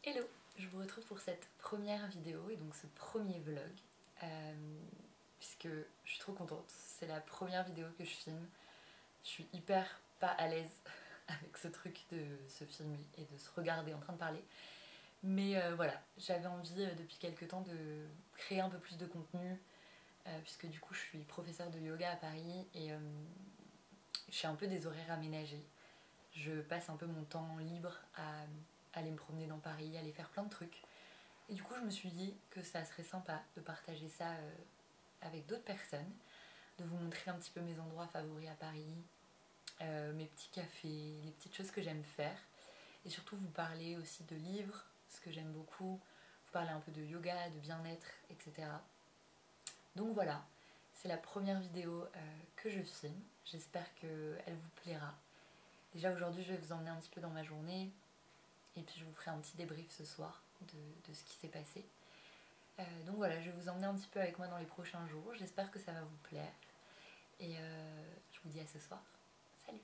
Hello, je vous retrouve pour cette première vidéo et donc ce premier vlog puisque je suis trop contente, c'est la première vidéo que je filme. Je suis hyper pas à l'aise avec ce truc de se filmer et de se regarder en train de parler, mais voilà, j'avais envie depuis quelques temps de créer un peu plus de contenu puisque du coup je suis professeure de yoga à Paris et j'ai un peu des horaires aménagés. Je passe un peu mon temps libre à aller me promener dans Paris, aller faire plein de trucs. Et du coup, je me suis dit que ça serait sympa de partager ça avec d'autres personnes, de vous montrer un petit peu mes endroits favoris à Paris, mes petits cafés, les petites choses que j'aime faire. Et surtout vous parler aussi de livres, ce que j'aime beaucoup, vous parler un peu de yoga, de bien-être, etc. Donc voilà, c'est la première vidéo que je filme. J'espère qu'elle vous plaira. Déjà aujourd'hui, je vais vous emmener un petit peu dans ma journée. Et puis je vous ferai un petit débrief ce soir de ce qui s'est passé. Donc voilà, je vais vous emmener un petit peu avec moi dans les prochains jours. J'espère que ça va vous plaire. Et je vous dis à ce soir. Salut!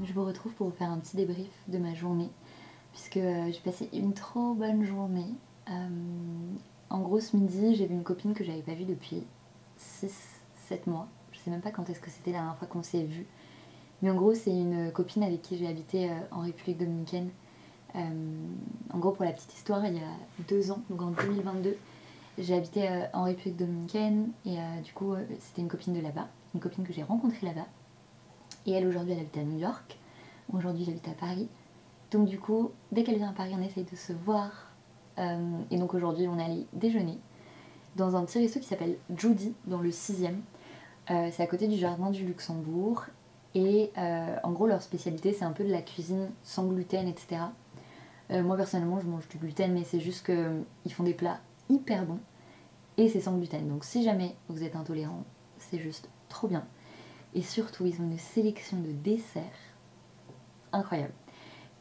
Je vous retrouve pour vous faire un petit débrief de ma journée puisque j'ai passé une trop bonne journée. En gros ce midi j'ai vu une copine que j'avais pas vue depuis 6-7 mois. Je sais même pas quand est-ce que c'était la dernière fois qu'on s'est vu. Mais en gros c'est une copine avec qui j'ai habité en République Dominicaine. En gros pour la petite histoire, il y a 2 ans, donc en 2022, j'ai habité en République Dominicaine et du coup c'était une copine de là-bas, une copine que j'ai rencontrée là-bas. Et elle aujourd'hui elle habite à New York. Aujourd'hui j'habite à Paris. Donc du coup, dès qu'elle vient à Paris, on essaye de se voir. Et donc aujourd'hui, on est allé déjeuner dans un petit resto qui s'appelle Judy, dans le 6e. C'est à côté du jardin du Luxembourg. Et en gros, leur spécialité, c'est un peu de la cuisine sans gluten, etc. Moi, personnellement, je mange du gluten, mais c'est juste qu'ils font des plats hyper bons. Et c'est sans gluten. Donc si jamais vous êtes intolérant, c'est juste trop bien. Et surtout, ils ont une sélection de desserts incroyable.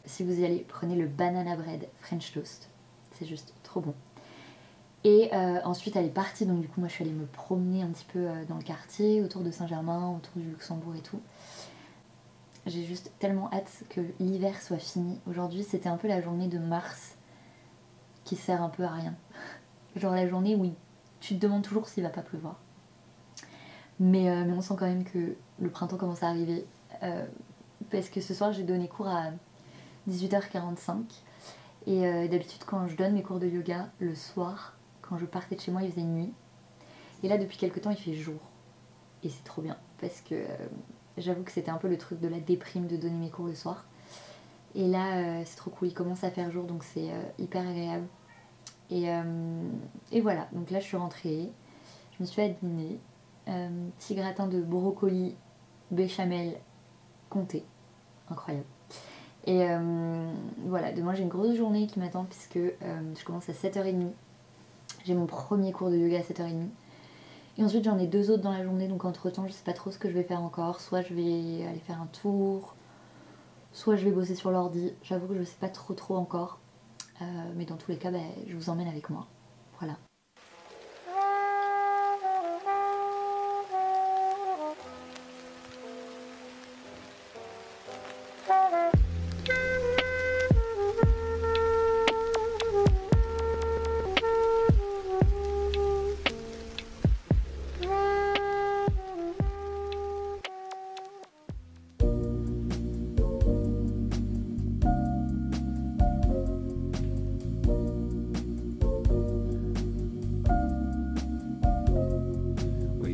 Si vous y allez, prenez le banana bread French toast. C'est juste trop bon. Et ensuite, elle est partie. Donc du coup, moi, je suis allée me promener un petit peu dans le quartier, autour de Saint-Germain, autour du Luxembourg et tout. J'ai juste tellement hâte que l'hiver soit fini. Aujourd'hui, c'était un peu la journée de mars qui sert un peu à rien. Genre la journée où tu te demandes toujours s'il va pas pleuvoir. Mais on sent quand même que le printemps commence à arriver. Parce que ce soir, j'ai donné cours à 18h45. Et d'habitude, quand je donne mes cours de yoga, le soir, quand je partais de chez moi, il faisait nuit. Et là, depuis quelques temps, il fait jour. Et c'est trop bien. Parce que j'avoue que c'était un peu le truc de la déprime de donner mes cours le soir. Et là, c'est trop cool. Il commence à faire jour, donc c'est hyper agréable. Et voilà. Donc là, je suis rentrée. Je me suis fait à dîner. Petit gratin de brocoli, béchamel, comté. Incroyable. Et voilà, demain j'ai une grosse journée qui m'attend puisque je commence à 7h30. J'ai mon premier cours de yoga à 7h30. Et ensuite j'en ai 2 autres dans la journée, donc entre temps je sais pas trop ce que je vais faire encore. Soit je vais aller faire un tour, soit je vais bosser sur l'ordi. J'avoue que je sais pas trop encore. Mais dans tous les cas, je vous emmène avec moi. Voilà.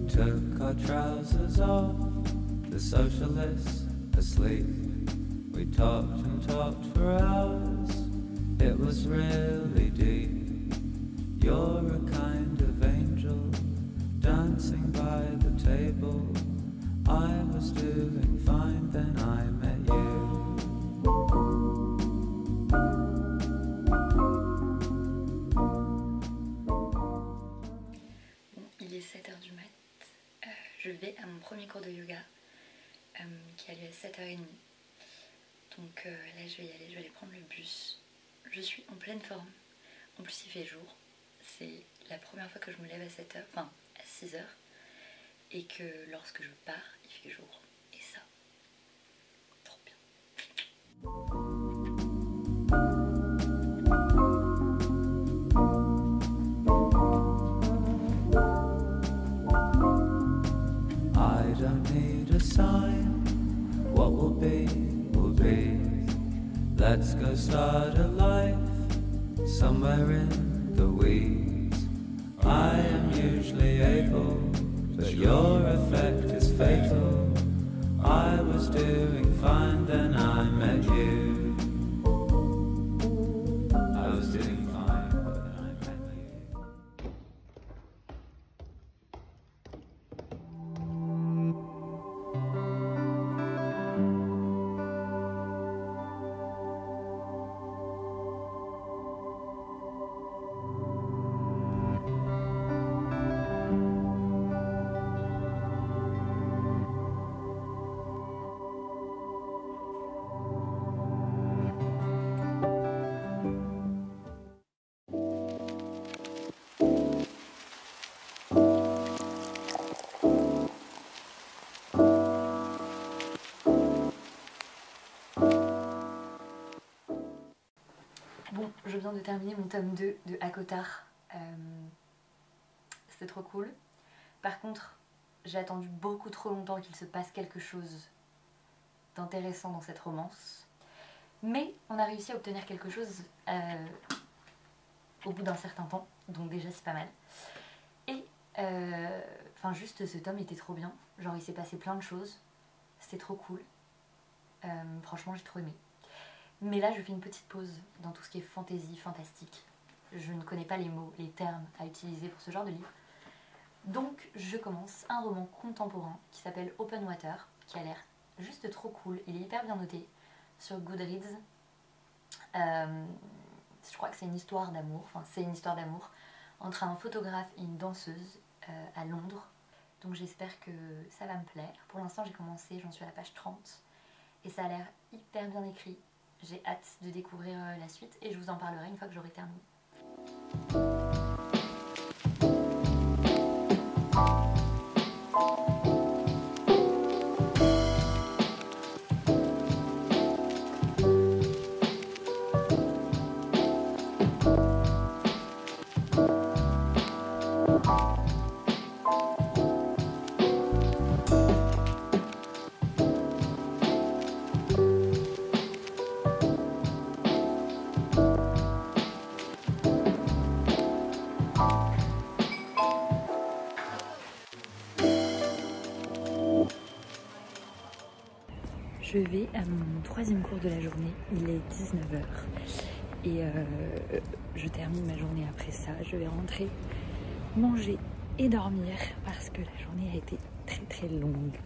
Took our trousers off, the socialists asleep. We talked and talked for hours, it was really deep. You're a kind of angel, dancing by the table. I was doing fine, then I à mon premier cours de yoga qui a lieu à 7h30. Donc là je vais y aller, je vais aller prendre le bus. Je suis en pleine forme. En plus il fait jour. C'est la première fois que je me lève à 7h, enfin à 6h. Et que lorsque je pars, il fait jour. Et ça, trop bien. I don't need a sign. What will be, will be. Let's go start a life somewhere in the weeds. I am usually able, but your effect is fatal. I was doing fine, then I met you. I was doing fine, but then I met you. Bon, je viens de terminer mon tome 2 de ACOTAR. C'était trop cool. Par contre, j'ai attendu beaucoup trop longtemps qu'il se passe quelque chose d'intéressant dans cette romance. Mais on a réussi à obtenir quelque chose au bout d'un certain temps. Donc déjà c'est pas mal. Et enfin juste ce tome était trop bien. Genre il s'est passé plein de choses. C'était trop cool. Franchement j'ai trop aimé. Mais là je fais une petite pause dans tout ce qui est fantasy, fantastique. Je ne connais pas les mots, les termes à utiliser pour ce genre de livre. Donc je commence un roman contemporain qui s'appelle Open Water, qui a l'air juste trop cool. Il est hyper bien noté sur Goodreads. Je crois que c'est une histoire d'amour, enfin c'est une histoire d'amour entre un photographe et une danseuse à Londres. Donc j'espère que ça va me plaire. Pour l'instant j'ai commencé, j'en suis à la page 30 et ça a l'air hyper bien écrit. J'ai hâte de découvrir la suite et je vous en parlerai une fois que j'aurai terminé. Je vais à mon troisième cours de la journée, il est 19h et je termine ma journée après ça. Je vais rentrer, manger et dormir parce que la journée a été très longue.